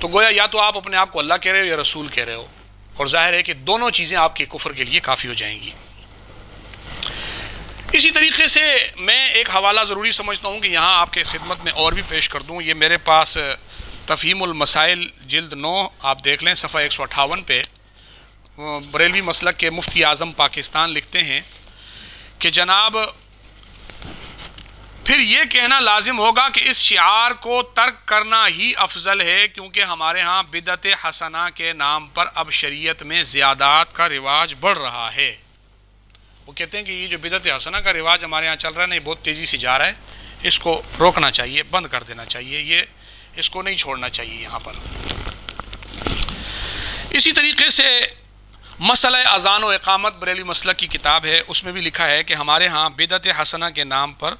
تو گویا یا تو آپ اپنے آپ کو اللہ کہہ رہے ہو یا رسول کہہ رہے ہو، اور ظاہر ہے کہ دونوں چیزیں آپ کے کفر کے لیے کافی ہو جائیں گی۔ اسی طریقے سے میں ایک حوالہ ضروری سمجھتا ہوں کہ یہاں آپ کے خدمت میں اور بھی پیش کر دوں۔ یہ میرے پاس تفہیم المسائل جلد 9 آپ دیکھ لیں صفحہ 158 پہ بریلوی مسلک کے مفتی اعظم پاکستان لکھتے ہیں کہ جناب پھر یہ کہنا لازم ہوگا کہ اس شعار کو ترک کرنا ہی افضل ہے، کیونکہ ہمارے ہاں بدعت حسنہ کے نام پر اب شریعت میں زیادات کا رواج بڑھ رہا ہے۔ وہ کہتے ہیں کہ یہ جو بدعت حسنہ کا رواج ہمارے ہاں چل رہا ہے نا، یہ بہت تیزی سے جا رہا ہے، اس کو روکنا چاہیے، بند کر دینا چاہیے، یہ اس کو نہیں چھوڑنا چاہیے یہاں پر۔ اسی طریقے سے مسئلہ اذان و اقامت بریلوی مسلک کی کتاب ہے، اس میں بھی لکھا ہے کہ ہمارے ہاں بدعت حسنہ کے نام پر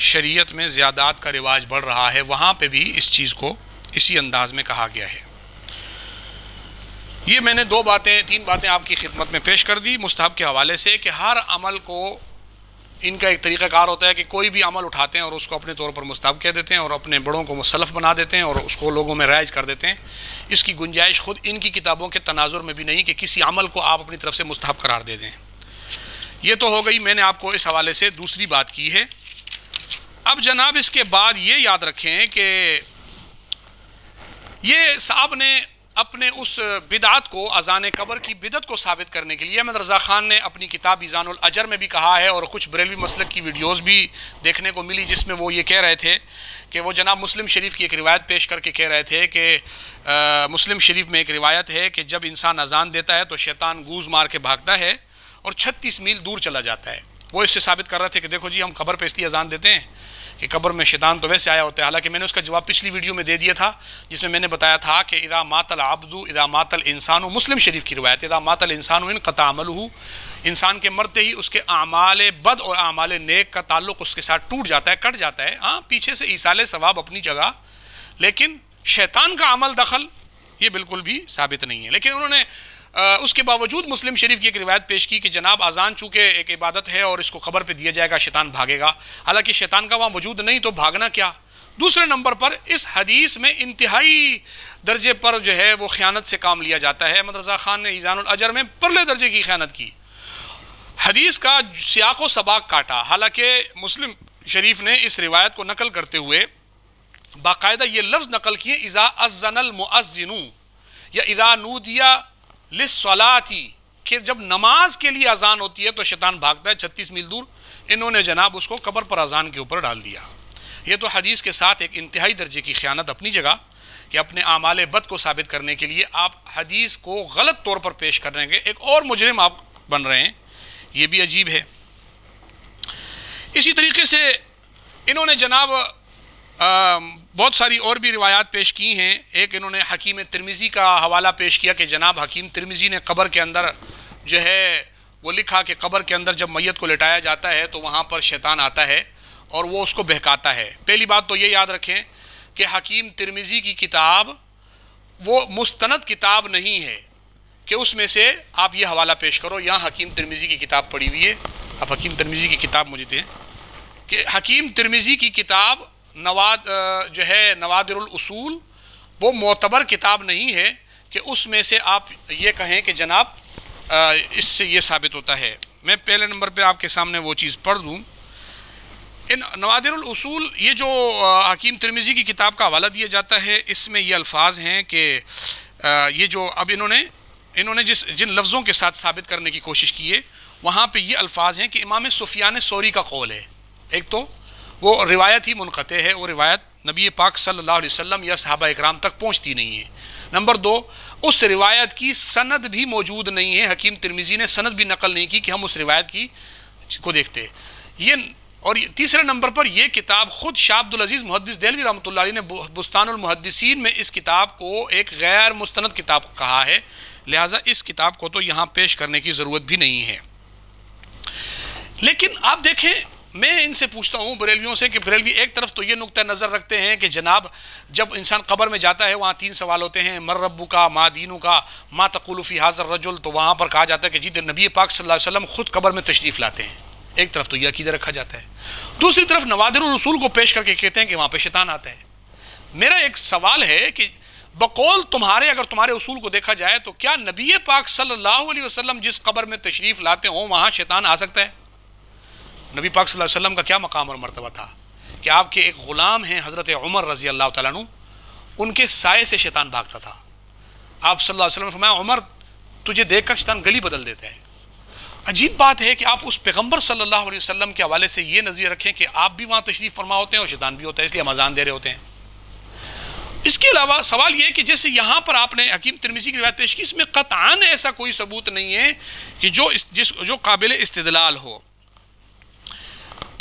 شریعت میں زیادات کا رواج بڑھ رہا ہے، وہاں پہ بھی اس چیز کو اسی انداز میں کہا گیا ہے۔ یہ میں نے 3 باتیں آپ کی خدمت میں پیش کر دی مستحب کے حوالے سے، کہ ہر عمل کو ان کا ایک طریقہ کار ہوتا ہے کہ کوئی بھی عمل اٹھاتے ہیں اور اس کو اپنے طور پر مستحب کہہ دیتے ہیں اور اپنے بڑوں کو مسلف بنا دیتے ہیں اور اس کو لوگوں میں رائج کر دیتے ہیں۔ اس کی گنجائش خود ان کی کتابوں کے تناظر میں بھی نہیں کہ کسی عمل کو آپ اپنی طرف سے مستحب قرار دے دیں۔ یہ تو ہو گئی، میں نے آپ کو اس حوالے سے دوسری بات کی ہے۔ اب جناب اس کے بعد یہ یاد رکھیں کہ یہ صاحب نے اپنے اس بدعت کو، اذان قبر کی بدعت کو ثابت کرنے کے لیے احمد رضا خان نے اپنی کتاب ایزان الاجر میں بھی کہا ہے، اور کچھ بریلوی مسلک کی ویڈیوز بھی دیکھنے کو ملی جس میں وہ یہ کہہ رہے تھے کہ وہ جناب مسلم شریف کی ایک روایت پیش کر کے کہہ رہے تھے کہ مسلم شریف میں ایک روایت ہے کہ جب انسان اذان دیتا ہے تو شیطان گوز مار کے بھاگتا ہے اور 36 میل دور چلا جاتا ہے۔ وہ اس سے ثابت کر رہے تھے کہ دیکھو جی ہم قبر پہ اس لیے اذان دیتے ہیں کہ قبر میں شیطان تو ویسے آیا ہوتا ہے، حالانکہ میں نے اس کا جواب پچھلی ویڈیو میں دے دیا تھا جس میں نے بتایا تھا کہ اذا مات العبد اذا مات الانسان، مسلم شریف کی روایت، اذا مات الانسان انقطع عملہ، انسان کے مرتے ہی اس کے اعمال بد اور اعمال نیک کا تعلق اس کے ساتھ ٹوٹ جاتا ہے، کٹ جاتا ہے۔ ہاں پیچھے سے ایصال ثواب اپنی جگہ، لیکن شیطان کا عمل دخل یہ بالکل بھی ثابت نہیں ہے۔ لیکن انہوں نے اس کے باوجود مسلم شریف کی ایک روایت پیش کی کہ جناب اذان چونکہ ایک عبادت ہے اور اس کو قبر پہ دیا جائے گا شیطان بھاگے گا، حالانکہ شیطان کا وہاں وجود نہیں تو بھاگنا کیا۔ دوسرے نمبر پر اس حدیث میں انتہائی درجے پر جو ہے وہ خیانت سے کام لیا جاتا ہے۔ احمد رضا خان نے ایزان الاجر میں پرلے درجے کی خیانت کی، حدیث کا سیاق و سباق کاٹا، حالانکہ مسلم شریف نے اس روایت کو نقل کرتے ہوئے باقاعدہ یہ لفظ نقل کیے اذا اذن المؤذن یا اذا نودی للصلاۃ، کہ جب نماز کے لیے اذان ہوتی ہے تو شیطان بھاگتا ہے 36 میل دور۔ انہوں نے جناب اس کو قبر پر اذان کے اوپر ڈال دیا۔ یہ تو حدیث کے ساتھ ایک انتہائی درجے کی خیانت اپنی جگہ کہ اپنے اعمال بد کو ثابت کرنے کے لیے آپ حدیث کو غلط طور پر پیش کرنے کے ایک اور مجرم آپ بن رہے ہیں، یہ بھی عجیب ہے۔ اسی طریقے سے انہوں نے جناب بہت ساری اور بھی روایات پیش کی ہیں۔ ایک انہوں نے حکیم ترمذی کا حوالہ پیش کیا کہ جناب حکیم ترمذی نے قبر کے اندر جو ہے وہ لکھا کہ قبر کے اندر جب میت کو لٹایا جاتا ہے تو وہاں پر شیطان آتا ہے اور وہ اس کو بہکاتا ہے۔ پہلی بات تو یہ یاد رکھیں کہ حکیم ترمذی کی کتاب وہ مستند کتاب نہیں ہے کہ اس میں سے آپ یہ حوالہ پیش کرو۔ یہاں حکیم ترمذی کی کتاب پڑھی ہوئی ہے، اب حکیم ترمذی کی کتاب مجھے دیں کہ حکیم ترمذی کی کتاب جو ہے نوادر الاصول وہ معتبر کتاب نہیں ہے کہ اس میں سے آپ یہ کہیں کہ جناب اس سے یہ ثابت ہوتا ہے۔ میں پہلے نمبر پہ آپ کے سامنے وہ چیز پڑھ دوں۔ ان نوادر الاصول یہ جو حکیم ترمذی کی کتاب کا حوالہ دیا جاتا ہے، اس میں یہ الفاظ ہیں کہ یہ جو اب انہوں نے جن لفظوں کے ساتھ ثابت کرنے کی کوشش کی ہے وہاں پہ یہ الفاظ ہیں کہ امام سفیان ثوری کا قول ہے۔ ایک تو وہ روایت ہی منقطع ہے، وہ روایت نبی پاک صلی اللہ علیہ وسلم یا صحابہ اکرام تک پہنچتی نہیں ہے۔ نمبر دو، اس روایت کی سند بھی موجود نہیں ہے، حکیم ترمذی نے سند بھی نقل نہیں کی کہ ہم اس روایت کی کو دیکھتے یہ۔ اور تیسرے نمبر پر یہ کتاب خود شاہ عبدالعزیز محدث دہلوی رحمۃ اللہ علیہ نے بستان المحدثین میں اس کتاب کو ایک غیر مستند کتاب کہا ہے، لہٰذا اس کتاب کو تو یہاں پیش کرنے کی ضرورت بھی نہیں ہے۔ لیکن آپ دیکھیں، میں ان سے پوچھتا ہوں بریلویوں سے کہ بریلوی ایک طرف تو یہ نقطہ نظر رکھتے ہیں کہ جناب جب انسان قبر میں جاتا ہے وہاں 3 سوال ہوتے ہیں، من ربک، ما دینک، ما تقول فی ھذا الرجل، تو وہاں پر کہا جاتا ہے کہ جی نبی پاک صلی اللہ علیہ وسلم خود قبر میں تشریف لاتے ہیں۔ ایک طرف تو یہ عقیدہ رکھا جاتا ہے، دوسری طرف نوادر الرسول کو پیش کر کے کہتے ہیں کہ وہاں پہ شیطان آتا ہے۔ میرا ایک سوال ہے کہ بقول تمہارے، اگر تمہارے اصول کو دیکھا جائے تو کیا نبی پاک صلی اللہ علیہ وسلم جس قبر میں تشریف لاتے ہوں وہاں شیطان آ سکتا ہے؟ نبی پاک صلی اللہ علیہ وسلم کا کیا مقام اور مرتبہ تھا کہ آپ کے ایک غلام ہیں حضرت عمر رضی اللہ تعالیٰ عنہ، ان کے سائے سے شیطان بھاگتا تھا. آپ صلی اللہ علیہ وسلم نے فرمایا عمر تجھے دیکھ کر شیطان گلی بدل دیتا ہے. عجیب بات ہے کہ آپ اس پیغمبر صلی اللہ علیہ وسلم کے حوالے سے یہ نظریہ رکھیں کہ آپ بھی وہاں تشریف فرما ہوتے ہیں اور شیطان بھی ہوتا ہے، اس لیے ہم اذان دے رہے ہوتے ہیں. اس کے علاوہ سوال یہ ہے کہ جیسے یہاں پر آپ نے حکیم ترمذی کی روایت پیش کی، اس میں قطعاً ایسا کوئی ثبوت نہیں ہے کہ جو قابل استدلال ہو.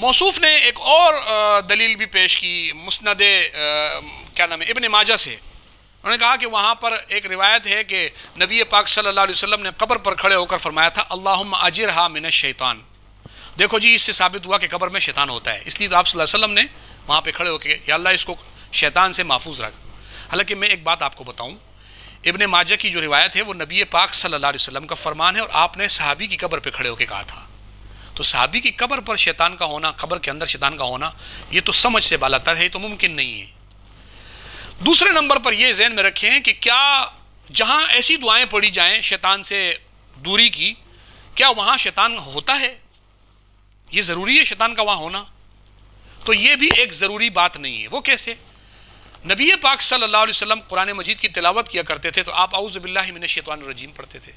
موصوف نے ایک اور دلیل بھی پیش کی مسند ابن ماجہ سے. انہوں نے کہا کہ وہاں پر ایک روایت ہے کہ نبی پاک صلی اللہ علیہ وسلم نے قبر پر کھڑے ہو کر فرمایا تھا اللہم اجرہا من الشیطان. دیکھو جی اس سے ثابت ہوا کہ قبر میں شیطان ہوتا ہے، اس لیے تو آپ صلی اللہ علیہ وسلم نے وہاں پہ کھڑے ہو کے یا اللہ اس کو شیطان سے محفوظ رکھ. حالانکہ میں ایک بات آپ کو بتاؤں، ابن ماجہ کی جو روایت ہے وہ نبی پاک صلی اللہ علیہ وسلم کا فرمان ہے اور آپ نے صحابی کی قبر پہ کھڑے ہو کے کہا تھا. تو صحابی کی قبر پر شیطان کا ہونا، قبر کے اندر شیطان کا ہونا، یہ تو سمجھ سے بالاتر ہے، یہ تو ممکن نہیں ہے. دوسرے نمبر پر یہ ذہن میں رکھیں کہ کیا جہاں ایسی دعائیں پڑھی جائیں شیطان سے دوری کی، کیا وہاں شیطان ہوتا ہے؟ یہ ضروری ہے شیطان کا وہاں ہونا؟ تو یہ بھی ایک ضروری بات نہیں ہے. وہ کیسے؟ نبی پاک صلی اللہ علیہ وسلم قرآن مجید کی تلاوت کیا کرتے تھے تو آپ اعوذ باللہ من الشیطان الرجیم پڑھتے تھے.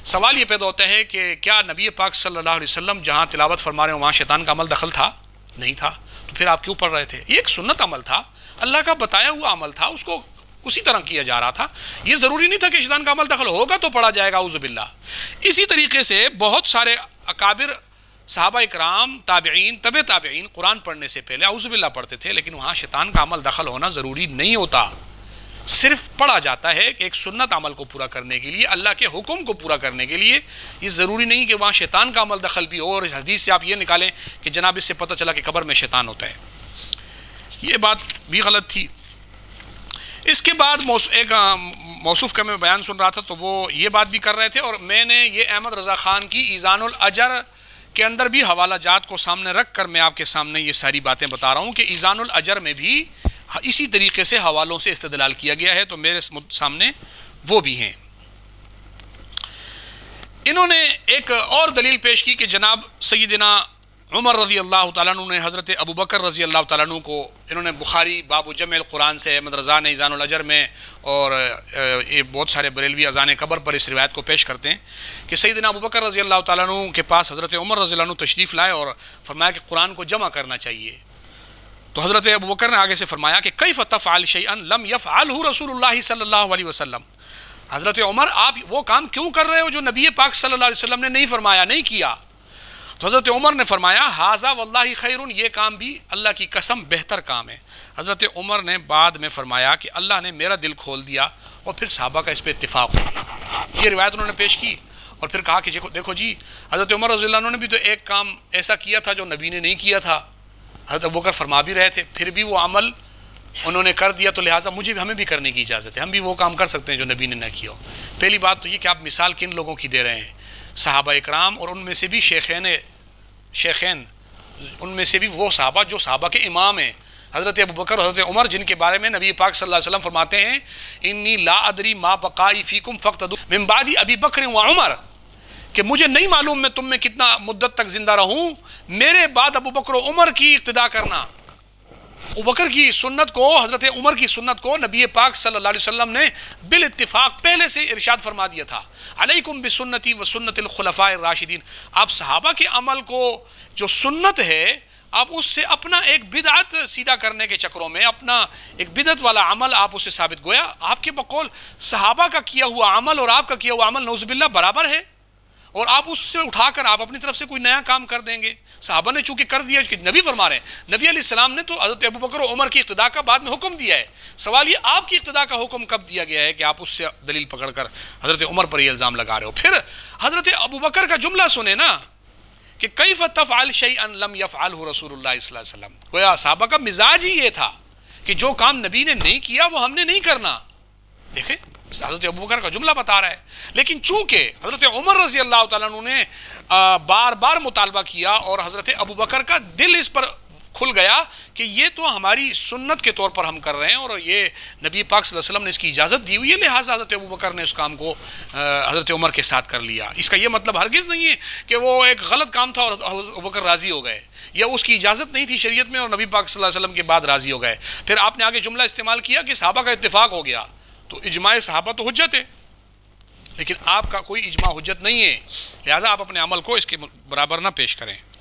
سوال یہ پیدا ہوتا ہے کہ کیا نبی پاک صلی اللہ علیہ وسلم جہاں تلاوت فرما رہے ہیں وہاں شیطان کا عمل دخل تھا؟ نہیں تھا. تو پھر آپ کیوں پڑھ رہے تھے؟ یہ ایک سنت عمل تھا، اللہ کا بتایا ہوا عمل تھا، اس کو اسی طرح کیا جا رہا تھا. یہ ضروری نہیں تھا کہ شیطان کا عمل دخل ہوگا تو پڑھا جائے گا اعوذ باللہ. اسی طریقے سے بہت سارے اکابر صحابہ اکرام، تابعین، طب تابعین قرآن پڑھنے سے پہلے اعوذ باللہ پڑھتے تھے، لیکن وہاں شیطان کا عمل دخل ہونا ضروری نہیں ہوتا. صرف پڑھا جاتا ہے کہ ایک سنت عمل کو پورا کرنے کے لیے، اللہ کے حکم کو پورا کرنے کے لیے. یہ ضروری نہیں کہ وہاں شیطان کا عمل دخل بھی ہو. اور اس حدیث سے آپ یہ نکالیں کہ جناب اس سے پتہ چلا کہ قبر میں شیطان ہوتا ہے، یہ بات بھی غلط تھی. اس کے بعد ایک موصوف کا میں بیان سن رہا تھا تو وہ یہ بات بھی کر رہے تھے، اور میں نے یہ احمد رضا خان کی ایزان الاجر کے اندر بھی حوالہ جات کو سامنے رکھ کر میں آپ کے سامنے یہ ساری باتیں بتا رہا ہوں کہ ایزان الاجر میں بھی اسی طریقے سے حوالوں سے استدلال کیا گیا ہے، تو میرے سامنے وہ بھی ہیں. انہوں نے ایک اور دلیل پیش کی کہ جناب سیدنا عمر رضی اللہ تعالیٰ عنہ نے حضرت ابو بکر رضی اللہ تعالیٰ عنہ کو، انہوں نے بخاری باب جمع القرآن سے، احمد رضا نے ایزان الاجر میں، اور یہ بہت سارے بریلوی اذان قبر پر اس روایت کو پیش کرتے ہیں کہ سیدنا ابو بکر رضی اللہ تعالیٰ عنہ کے پاس حضرت عمر رضی اللہ عنہ تشریف لائے اور فرمایا کہ قرآن کو جمع کرنا چاہیے. تو حضرت ابو بکر نے آگے سے فرمایا کہ کیف تفعل شیئا لم یفعلہ رسول اللہ صلی اللہ علیہ وسلم. حضرت عمر آپ وہ کام کیوں کر رہے ہو جو نبی پاک صلی اللہ علیہ وسلم نے نہیں فرمایا، نہیں کیا؟ تو حضرت عمر نے فرمایا ھذا واللہ خیر، یہ کام بھی اللہ کی قسم بہتر کام ہے. حضرت عمر نے بعد میں فرمایا کہ اللہ نے میرا دل کھول دیا، اور پھر صحابہ کا اس پہ اتفاق ہو گیا. یہ روایت انہوں نے پیش کی اور پھر کہا کہ دیکھو جی حضرت عمر رضی اللہ عنہ نے بھی تو ایک کام ایسا کیا تھا جو نبی نے نہیں کیا تھا. حضرت ابوبکر فرما بھی رہے تھے، پھر بھی وہ عمل انہوں نے کر دیا، تو لہٰذا ہمیں بھی کرنے کی اجازت ہے، ہم بھی وہ کام کر سکتے ہیں جو نبی نے نہ کیا ہو. پہلی بات تو یہ کہ آپ مثال کن لوگوں کی دے رہے ہیں؟ صحابہ اکرام، اور ان میں سے بھی شیخین ان میں سے بھی وہ صحابہ جو صحابہ کے امام ہیں، حضرت ابوبکر اور حضرت عمر، جن کے بارے میں نبی پاک صلی اللہ علیہ وسلم فرماتے ہیں انی لا ادری ما بقائی فیکم فاقتدوا من بعد ابی بکر و عمر، کہ مجھے نہیں معلوم میں تم میں کتنا مدت تک زندہ رہوں، میرے بعد ابو بکر و عمر کی اقتداء کرنا. ابو بکر کی سنت کو، حضرت عمر کی سنت کو نبی پاک صلی اللہ علیہ وسلم نے بالاتفاق پہلے سے ارشاد فرما دیا تھا، علیکم بسنتی و سنت الخلفاء الراشدین. آپ صحابہ کے عمل کو جو سنت ہے، آپ اس سے اپنا ایک بدعت سیدھا کرنے کے چکروں میں اپنا ایک بدعت والا عمل آپ اسے ثابت گویا آپ کے بقول صحابہ کا کیا ہوا عمل اور آپ کا کیا ہوا عمل نعوذ باللہ برابر ہے، اور آپ اس سے اٹھا کر آپ اپنی طرف سے کوئی نیا کام کر دیں گے. صحابہ نے چونکہ کر دیا کہ نبی فرما رہے ہیں، نبی علیہ السلام نے تو حضرت ابوبکر و عمر کی اقتداء کا بعد میں حکم دیا ہے. سوال یہ آپ کی اقتداء کا حکم کب دیا گیا ہے کہ آپ اس سے دلیل پکڑ کر حضرت عمر پر یہ الزام لگا رہے ہو؟ پھر حضرت ابوبکر کا جملہ سنیں نا کہ کیف تفعل شیئا لم یفعلہ رسول اللہ صلی اللہ علیہ وسلم. گویا صحابہ کا مزاج ہی یہ تھا کہ جو کام نبی نے نہیں کیا وہ ہم نے نہیں کرنا. دیکھیں حضرت ابوبکر کا جملہ بتا رہا ہے، لیکن چونکہ حضرت عمر رضی اللہ تعالیٰ عنہ نے بار بار مطالبہ کیا اور حضرت ابوبکر کا دل اس پر کھل گیا کہ یہ تو ہماری سنت کے طور پر ہم کر رہے ہیں اور یہ نبی پاک صلی اللہ علیہ وسلم نے اس کی اجازت دی ہوئی ہے، لہٰذا حضرت ابوبکر نے اس کام کو حضرت عمر کے ساتھ کر لیا۔ اس کا یہ مطلب ہرگز نہیں ہے کہ وہ ایک غلط کام تھا اور ابوبکر راضی ہو گئے، یا اس کی اجازت نہیں تھی شریعت میں اور نبی پاک صلی اللہ علیہ وسلم کے بعد راضی ہو گئے۔ پھر آپ نے آگے جملہ استعمال کیا کہ صحابہ کا اتفاق ہو گیا، تو اجماع صحابہ تو حجت ہے، لیکن آپ کا کوئی اجماع حجت نہیں ہے، لہٰذا آپ اپنے عمل کو اس کے برابر نہ پیش کریں۔